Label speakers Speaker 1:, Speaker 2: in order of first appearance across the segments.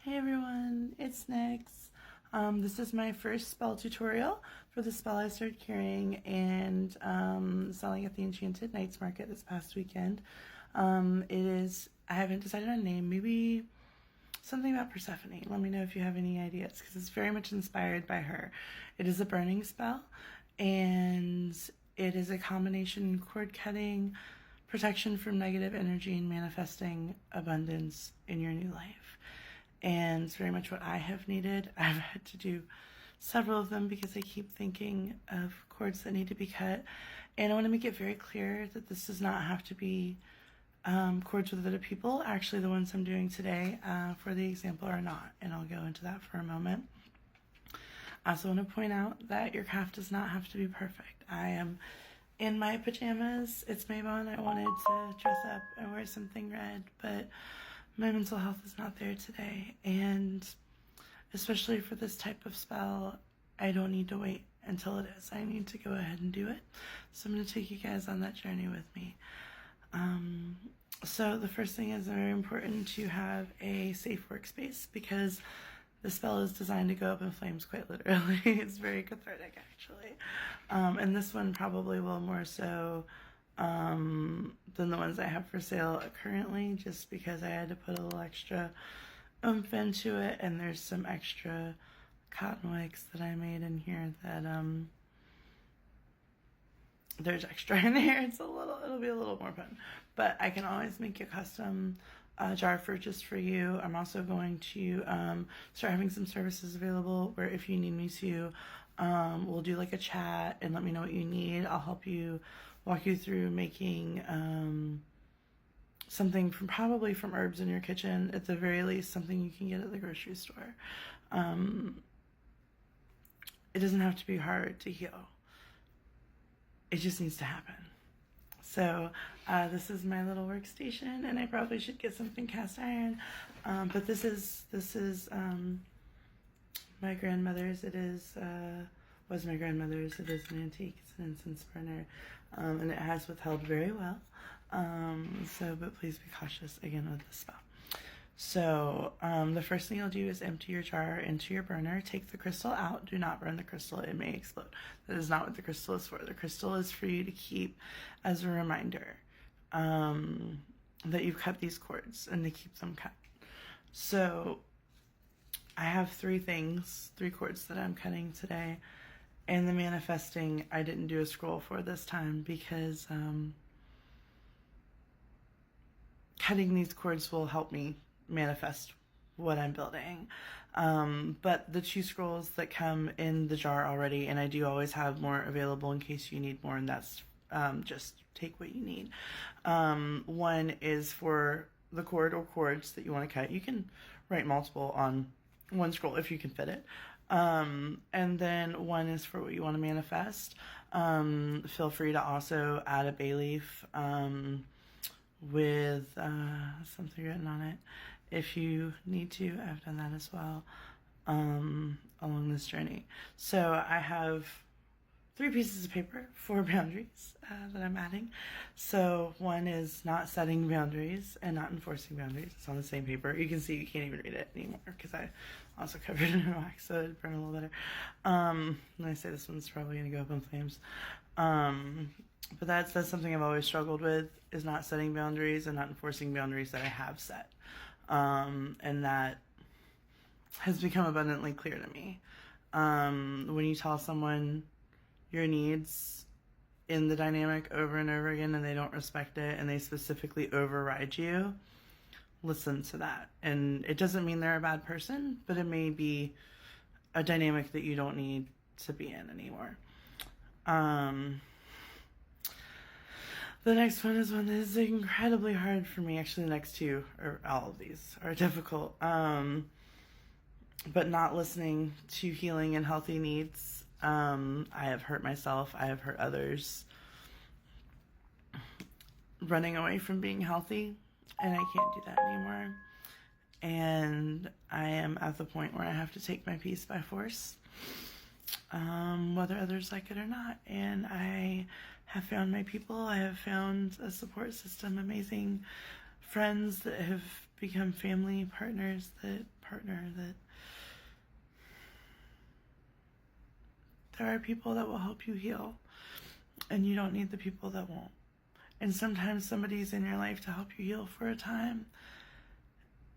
Speaker 1: Hey everyone, it's Nyx. This is my first spell tutorial for the spell I started carrying and selling at the Enchanted Knights Market this past weekend. I haven't decided on a name, maybe something about Persephone. Let me know if you have any ideas, because it's very much inspired by her. It is a burning spell, and it is a combination cord cutting, protection from negative energy, and manifesting abundance in your new life. And it's very much what I have needed. I've had to do several of them because I keep thinking of cords that need to be cut. And I want to make it very clear that this does not have to be cords with other people. Actually, the ones I'm doing today for the example are not. And I'll go into that for a moment. I also want to point out that your craft does not have to be perfect. I am in my pajamas. It's Mabel and I wanted to dress up and wear something red, but my mental health is not there today, and especially for this type of spell, I don't need to wait until it is. I need to go ahead and do it. So I'm going to take you guys on that journey with me. So the first thing is very important to have a safe workspace because the spell is designed to go up in flames quite literally. It's very cathartic actually. And this one probably will more so than the ones I have for sale currently, just because I had to put a little extra oomph into it, and there's some extra cotton wicks that I made in here that there's extra in here. It'll be a little more fun, but I can always make a custom jar just for you. I'm also going to start having some services available where if you need me to, we'll do like a chat and let me know what you need. I'll help you, walk you through making something probably from herbs in your kitchen, at the very least something you can get at the grocery store. It doesn't have to be hard to heal. It just needs to happen. So this is my little workstation, and I probably should get something cast iron, but this is my grandmother's. Was my grandmother's. It is an antique. It's an incense burner, and it has withheld very well. But please be cautious again with this spell. So the first thing you'll do is empty your jar into your burner. Take the crystal out. Do not burn the crystal. It may explode. That is not what the crystal is for. The crystal is for you to keep as a reminder that you've cut these cords and to keep them cut. So I have three cords that I'm cutting today. And the manifesting, I didn't do a scroll for this time because cutting these cords will help me manifest what I'm building. But the 2 scrolls that come in the jar already, and I do always have more available in case you need more, and that's just take what you need. One is for the cord or cords that you want to cut. You can write multiple on one scroll if you can fit it. And then one is for what you want to manifest. Feel free to also add a bay leaf with something written on it if you need to. I've done that as well along this journey. So I have 3 pieces of paper, 4 boundaries that I'm adding. So one is not setting boundaries and not enforcing boundaries. It's on the same paper. You can see you can't even read it anymore because I also covered it in wax, so it'd burn a little better. And I say this one's probably going to go up in flames. But that's something I've always struggled with, is not setting boundaries and not enforcing boundaries that I have set. And that has become abundantly clear to me. When you tell someone your needs in the dynamic over and over again and they don't respect it and they specifically override you, listen to that. And it doesn't mean they're a bad person, but it may be a dynamic that you don't need to be in anymore. The next one is one that is incredibly hard for me. Actually, the next 2, or all of these, are difficult. But not listening to healing and healthy needs. I have hurt myself. I have hurt others. Running away from being healthy, and I can't do that anymore. And I am at the point where I have to take my peace by force, whether others like it or not. And I have found my people. I have found a support system, amazing friends that have become family partners that partner, that there are people that will help you heal, and you don't need the people that won't. And sometimes somebody's in your life to help you heal for a time,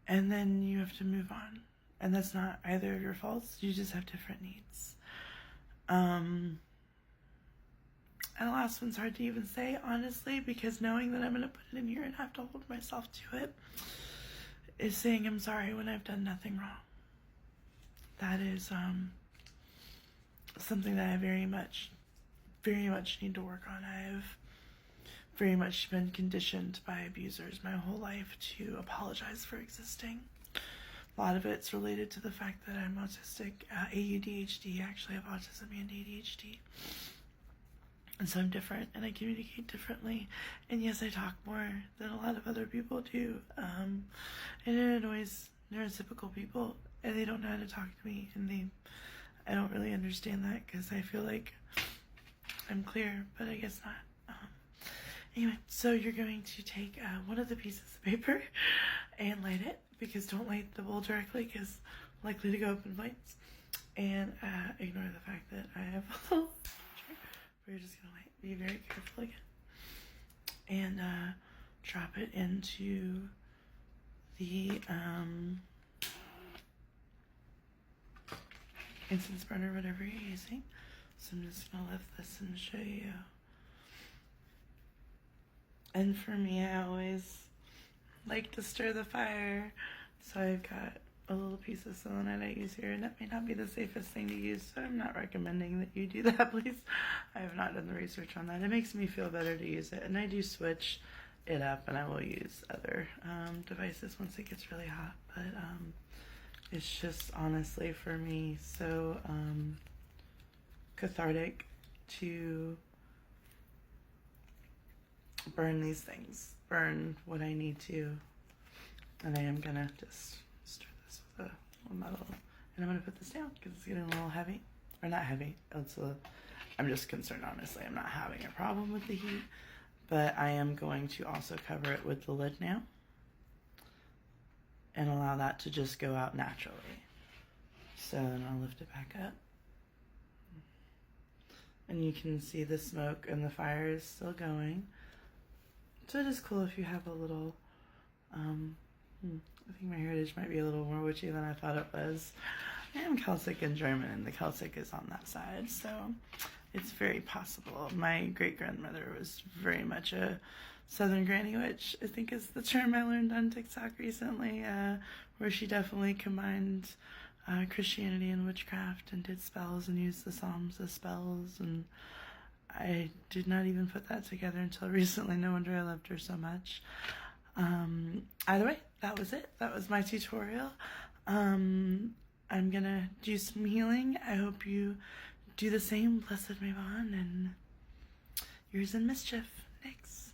Speaker 1: and then you have to move on. And that's not either of your faults. You just have different needs. And the last one's hard to even say, honestly, because knowing that I'm going to put it in here and have to hold myself to it is saying I'm sorry when I've done nothing wrong. That is something that I very much need to work on. I've very much been conditioned by abusers my whole life to apologize for existing. A lot of it's related to the fact that I'm autistic, ADHD. I actually have autism and ADHD. And so I'm different, and I communicate differently. And yes, I talk more than a lot of other people do. And it annoys neurotypical people, and they don't know how to talk to me. And I don't really understand that, because I feel like I'm clear, but I guess not. Anyway, so you're going to take one of the pieces of paper and light it, because don't light the bowl directly, because likely to go up in flames. And ignore the fact that I have a little... We're just going to be very careful again. And drop it into the incense burner, whatever you're using. So I'm just going to lift this and show you. And for me, I always like to stir the fire. So I've got a little piece of selenite I use here, and that may not be the safest thing to use, so I'm not recommending that you do that, please. I have not done the research on that. It makes me feel better to use it, and I do switch it up, and I will use other devices once it gets really hot, but it's just honestly for me so cathartic to burn these things, burn what I need to, and I am gonna just stir this with a little metal, and I'm gonna put this down because it's getting a little heavy, or not heavy. I'm just concerned, honestly. I'm not having a problem with the heat, but I am going to also cover it with the lid now and allow that to just go out naturally. So then I'll lift it back up, and you can see the smoke and the fire is still going. So it is cool if you have a little, I think my heritage might be a little more witchy than I thought it was. I am Celtic and German, and the Celtic is on that side, so it's very possible. My great-grandmother was very much a Southern granny witch, I think is the term I learned on TikTok recently, where she definitely combined Christianity and witchcraft and did spells and used the Psalms as spells, and I did not even put that together until recently. No wonder I loved her so much. Either way, that was it. That was my tutorial. I'm gonna do some healing. I hope you do the same. Blessed may bond, and yours in mischief. Next.